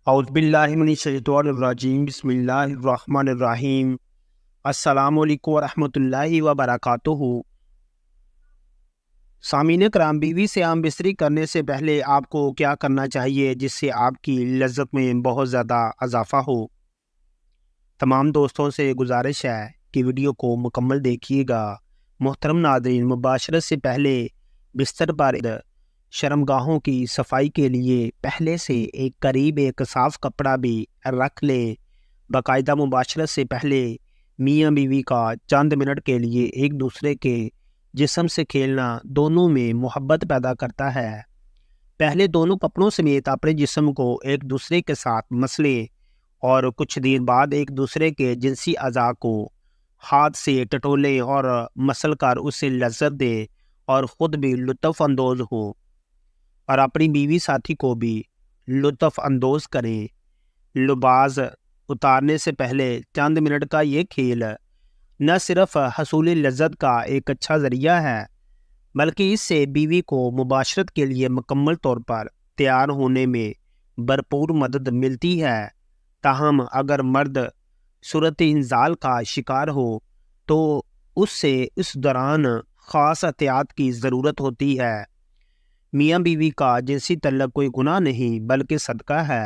اعوذ باللہ من الشیطان الرجیم، بسم اللہ الرحمن الرحیم۔ السلام علیکم ورحمۃ اللہ وبرکاتہ۔ سامعین کرام، بیوی سے عام بستری کرنے سے پہلے آپ کو کیا کرنا چاہیے جس سے آپ کی لذت میں بہت زیادہ اضافہ ہو؟ تمام دوستوں سے گزارش ہے کہ ویڈیو کو مکمل دیکھیے گا۔ محترم ناظرین، مباشرت سے پہلے بستر پر شرمگاہوں کی صفائی کے لیے پہلے سے ایک صاف کپڑا بھی رکھ لیں۔ باقاعدہ مباشرت سے پہلے میاں بیوی کا چند منٹ کے لیے ایک دوسرے کے جسم سے کھیلنا دونوں میں محبت پیدا کرتا ہے۔ پہلے دونوں کپڑوں سمیت اپنے جسم کو ایک دوسرے کے ساتھ مسلیں اور کچھ دیر بعد ایک دوسرے کے جنسی اعضاء کو ہاتھ سے ٹٹولیں اور مسل کر اسے لذت دیں اور خود بھی لطف اندوز ہو اور اپنی بیوی ساتھی کو بھی لطف اندوز کریں۔ لباس اتارنے سے پہلے چند منٹ کا یہ کھیل نہ صرف حصول لذت کا ایک اچھا ذریعہ ہے بلکہ اس سے بیوی کو مباشرت کے لیے مکمل طور پر تیار ہونے میں بھرپور مدد ملتی ہے۔ تاہم اگر مرد صورت انزال کا شکار ہو تو اس سے اس دوران خاص احتیاط کی ضرورت ہوتی ہے۔ میاں بیوی کا جنسی تعلق کوئی گناہ نہیں بلکہ صدقہ ہے۔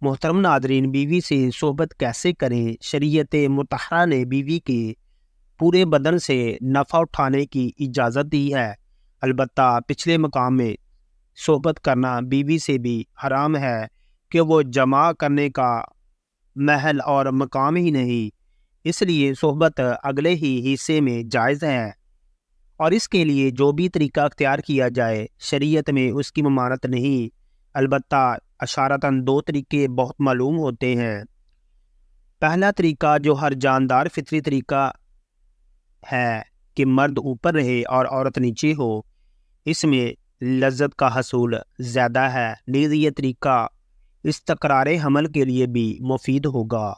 محترم ناظرین، بیوی سے صحبت کیسے کریں؟ شریعت مطہرہ نے بیوی کے پورے بدن سے نفع اٹھانے کی اجازت دی ہے، البتہ پچھلے مقام میں صحبت کرنا بیوی سے بھی حرام ہے کہ وہ جمع کرنے کا محل اور مقام ہی نہیں، اس لیے صحبت اگلے ہی حصے میں جائز ہے اور اس کے لیے جو بھی طریقہ اختیار کیا جائے شریعت میں اس کی ممانعت نہیں، البتہ اشارتاً دو طریقے بہت معلوم ہوتے ہیں۔ پہلا طریقہ جو ہر جاندار فطری طریقہ ہے کہ مرد اوپر رہے اور عورت نیچے ہو، اس میں لذت کا حصول زیادہ ہے، نیز یہ طریقہ استقرار حمل کے لیے بھی مفید ہوگا۔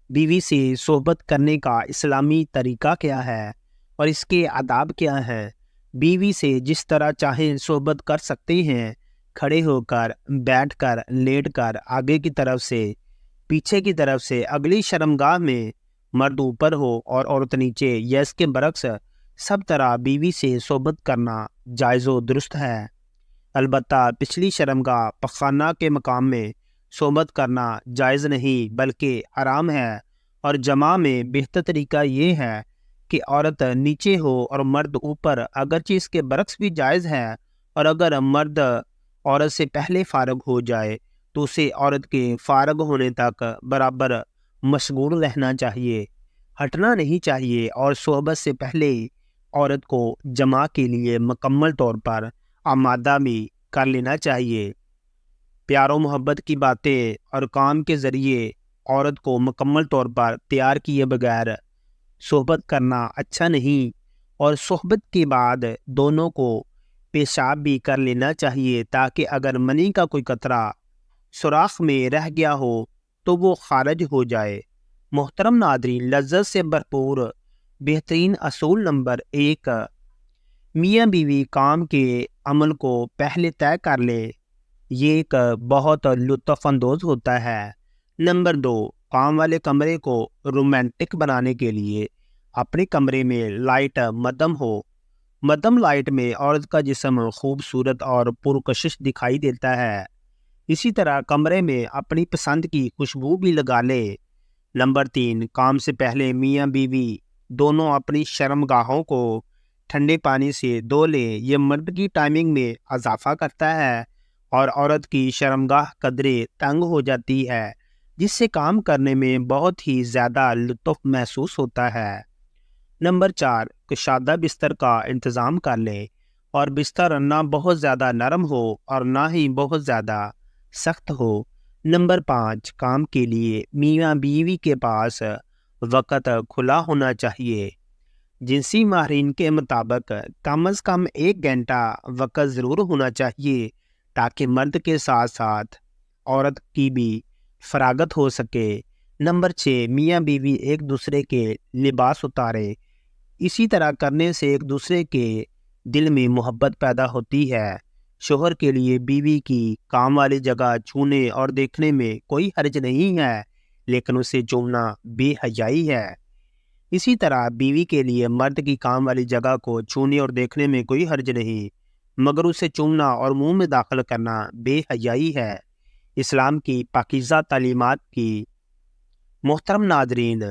بیوی سے صحبت کرنے کا اسلامی طریقہ کیا ہے اور اس کے آداب کیا ہیں؟ بیوی سے جس طرح چاہیں صحبت کر سکتے ہیں، کھڑے ہو کر، بیٹھ کر، لیٹ کر، آگے کی طرف سے، پیچھے کی طرف سے، اگلی شرمگاہ میں مرد اوپر ہو اور عورت نیچے یا اس کے برعکس، سب طرح بیوی سے صحبت کرنا جائز و درست ہے۔ البتہ پچھلی شرمگاہ پخانہ کے مقام میں صحبت کرنا جائز نہیں بلکہ حرام ہے، اور جمع میں بہتر طریقہ یہ ہے کہ عورت نیچے ہو اور مرد اوپر، اگرچہ اس کے برعکس بھی جائز ہے، اور اگر مرد عورت سے پہلے فارغ ہو جائے تو اسے عورت کے فارغ ہونے تک برابر مشغول رہنا چاہیے، ہٹنا نہیں چاہیے، اور صحبت سے پہلے عورت کو جمع کے لیے مکمل طور پر آمادہ بھی کر لینا چاہیے۔ پیار و محبت کی باتیں اور کام کے ذریعے عورت کو مکمل طور پر تیار کیے بغیر صحبت کرنا اچھا نہیں، اور صحبت کے بعد دونوں کو پیشاب بھی کر لینا چاہیے تاکہ اگر منی کا کوئی قطرہ سوراخ میں رہ گیا ہو تو وہ خارج ہو جائے۔ محترم ناظرین، لذت سے بھرپور بہترین اصول نمبر 1، میاں بیوی کام کے عمل کو پہلے طے کر لے، یہ ایک بہت لطف اندوز ہوتا ہے۔ نمبر 2، کام والے کمرے کو رومانٹک بنانے کے لیے اپنے کمرے میں لائٹ مدھم ہو۔ مدھم لائٹ میں عورت کا جسم خوبصورت اور پرکشش دکھائی دیتا ہے، اسی طرح کمرے میں اپنی پسند کی خوشبو بھی لگا لے۔ نمبر 3، کام سے پہلے میاں بیوی دونوں اپنی شرمگاہوں کو ٹھنڈے پانی سے دھو لیں، یہ مرد کی ٹائمنگ میں اضافہ کرتا ہے اور عورت کی شرمگاہ قدرے تنگ ہو جاتی ہے، جس سے کام کرنے میں بہت ہی زیادہ لطف محسوس ہوتا ہے۔ نمبر 4، کشادہ بستر کا انتظام کر لیں اور بستر نہ بہت زیادہ نرم ہو اور نہ ہی بہت زیادہ سخت ہو۔ نمبر 5، کام کے لیے میاں بیوی کے پاس وقت کھلا ہونا چاہیے۔ جنسی ماہرین کے مطابق کم از کم 1 گھنٹہ وقت ضرور ہونا چاہیے تاکہ مرد کے ساتھ ساتھ عورت کی بھی فراغت ہو سکے۔ نمبر 6، میاں بیوی ایک دوسرے کے لباس اتاریں، اسی طرح کرنے سے ایک دوسرے کے دل میں محبت پیدا ہوتی ہے۔ شوہر کے لیے بیوی کی کام والی جگہ چھونے اور دیکھنے میں کوئی حرج نہیں ہے، لیکن اسے چومنا بے حیائی ہے۔ اسی طرح بیوی کے لیے مرد کی کام والی جگہ کو چھونے اور دیکھنے میں کوئی حرج نہیں، مگر اسے چومنا اور منہ میں داخل کرنا بے حیائی ہے۔ اسلام کی پاکیزہ تعلیمات کی محترم ناظرین،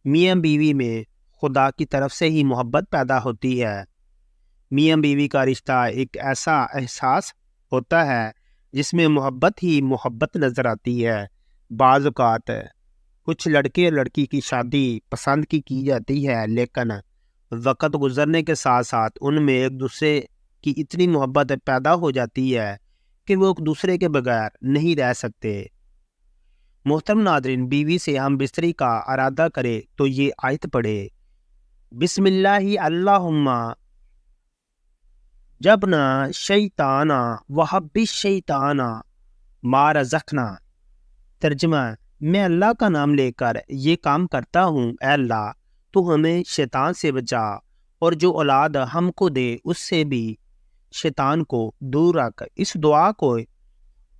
میاں بیوی میں خدا کی طرف سے ہی محبت پیدا ہوتی ہے۔ میاں بیوی کا رشتہ ایک ایسا احساس ہوتا ہے جس میں محبت ہی محبت نظر آتی ہے۔ بعض اوقات کچھ لڑکے اور لڑکی کی شادی پسند کی جاتی ہے، لیکن وقت گزرنے کے ساتھ ساتھ ان میں ایک دوسرے کی اتنی محبت پیدا ہو جاتی ہے کہ وہ ایک دوسرے کے بغیر نہیں رہ سکتے۔ محترم ناظرین، بیوی سے ہم بستری کا ارادہ کرے تو یہ آیت پڑھے، بسم اللہ اللہم جبنا شیطانا وحب الشیطانا ما رزقنا۔ ترجمہ، میں اللہ کا نام لے کر یہ کام کرتا ہوں، اے اللہ تو ہمیں شیطان سے بچا اور جو اولاد ہم کو دے اس سے بھی شیطان کو دور رکھ۔ اس دعا کو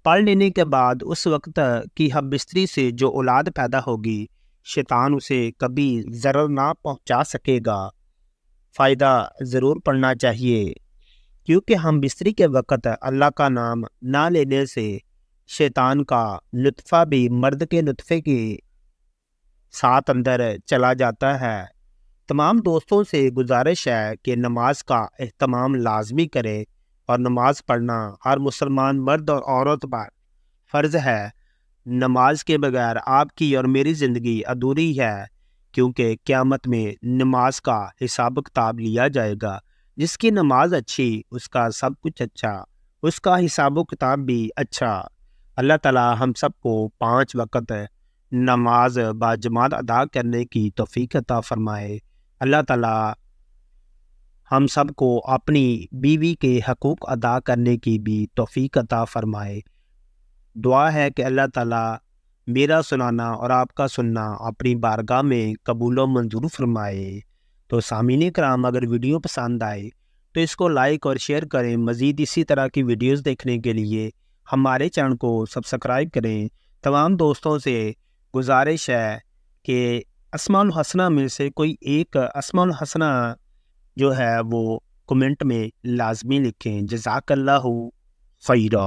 پڑھ لینے کے بعد اس وقت کی ہم بستری سے جو اولاد پیدا ہوگی، شیطان اسے کبھی ضرر نہ پہنچا سکے گا۔ فائدہ ضرور پڑھنا چاہیے، کیونکہ ہم بستری کے وقت اللہ کا نام نہ لینے سے شیطان کا نطفہ بھی مرد کے نطفے کے ساتھ اندر چلا جاتا ہے۔ تمام دوستوں سے گزارش ہے کہ نماز کا اہتمام لازمی کرے، اور نماز پڑھنا ہر مسلمان مرد اور عورت پر فرض ہے۔ نماز کے بغیر آپ کی اور میری زندگی ادھوری ہے، کیونکہ قیامت میں نماز کا حساب کتاب لیا جائے گا۔ جس کی نماز اچھی اس کا سب کچھ اچھا، اس کا حساب و کتاب بھی اچھا۔ اللہ تعالی ہم سب کو 5 وقت نماز باجماعت ادا کرنے کی توفیق عطا فرمائے۔ اللہ تعالی ہم سب کو اپنی بیوی کے حقوق ادا کرنے کی بھی توفیق عطا فرمائے۔ دعا ہے کہ اللہ تعالی میرا سنانا اور آپ کا سننا اپنی بارگاہ میں قبول و منظور فرمائے۔ تو سامعین کرام، اگر ویڈیو پسند آئے تو اس کو لائک اور شیئر کریں۔ مزید اسی طرح کی ویڈیوز دیکھنے کے لیے ہمارے چینل کو سبسکرائب کریں۔ تمام دوستوں سے گزارش ہے کہ اسماء الحسنہ میں سے کوئی ایک اسماء الحسنہ جو ہے وہ کمنٹ میں لازمی لکھیں۔ جزاک اللہ خیرا۔